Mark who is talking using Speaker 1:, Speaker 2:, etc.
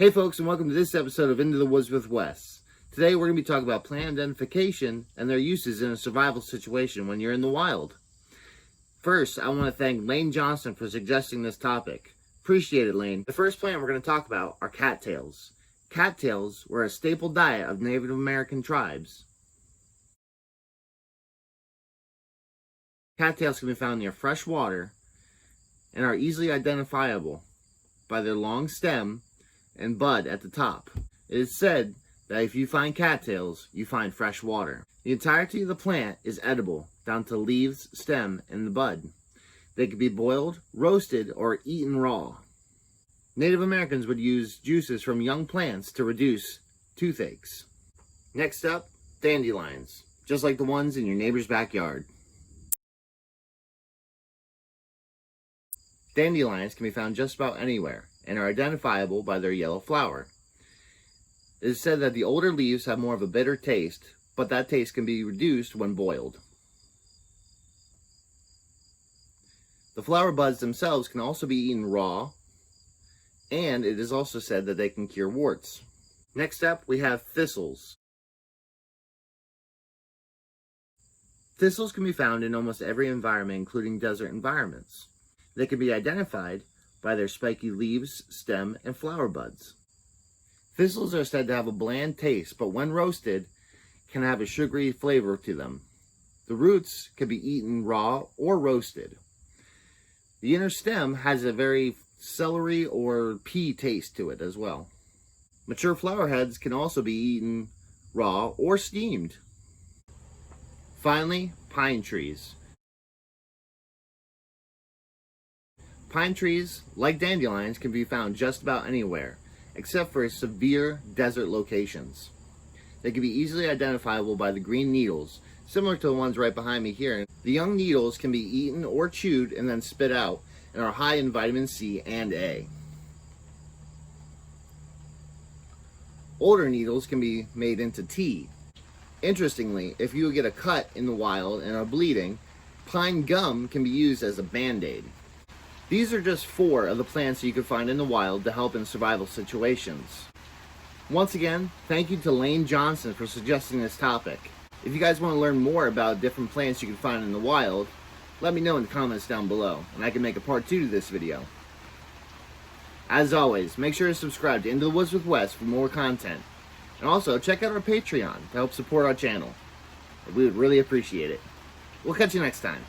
Speaker 1: Hey folks, and welcome to this episode of Into the Woods with Wes. Today we're going to be talking about plant identification and their uses in a survival situation when you're in the wild. First, I want to thank Lane Johnston for suggesting this topic. Appreciate it, Lane. The first plant we're going to talk about are cattails. Cattails were a staple diet of Native American tribes. Cattails can be found near fresh water and are easily identifiable by their long stem and bud at the top. It is said that if you find cattails, you find fresh water. The entirety of the plant is edible, down to leaves, stem, and the bud. They can be boiled, roasted, or eaten raw. Native Americans would use juices from young plants to reduce toothaches. Next up, dandelions, just like the ones in your neighbor's backyard. Dandelions can be found just about anywhere and are identifiable by their yellow flower. It is said that the older leaves have more of a bitter taste, but that taste can be reduced when boiled. The flower buds themselves can also be eaten raw, and it is also said that they can cure warts. Next up, we have thistles. Thistles can be found in almost every environment, including desert environments. They can be identified by their spiky leaves, stem, and flower buds. Thistles are said to have a bland taste, but when roasted, can have a sugary flavor to them. The roots can be eaten raw or roasted. The inner stem has a very celery or pea taste to it as well. Mature flower heads can also be eaten raw or steamed. Finally, pine trees. Pine trees, like dandelions, can be found just about anywhere, except for severe desert locations. They can be easily identifiable by the green needles, similar to the ones right behind me here. The young needles can be eaten or chewed and then spit out, and are high in vitamin C and A. Older needles can be made into tea. Interestingly, if you get a cut in the wild and are bleeding, pine gum can be used as a band-aid. These are just 4 of the plants you can find in the wild to help in survival situations. Once again, thank you to Lane Johnston for suggesting this topic. If you guys want to learn more about different plants you can find in the wild, let me know in the comments down below, and I can make a part 2 to this video. As always, make sure to subscribe to Into the Woods with Wes for more content. And also, check out our Patreon to help support our channel. We would really appreciate it. We'll catch you next time.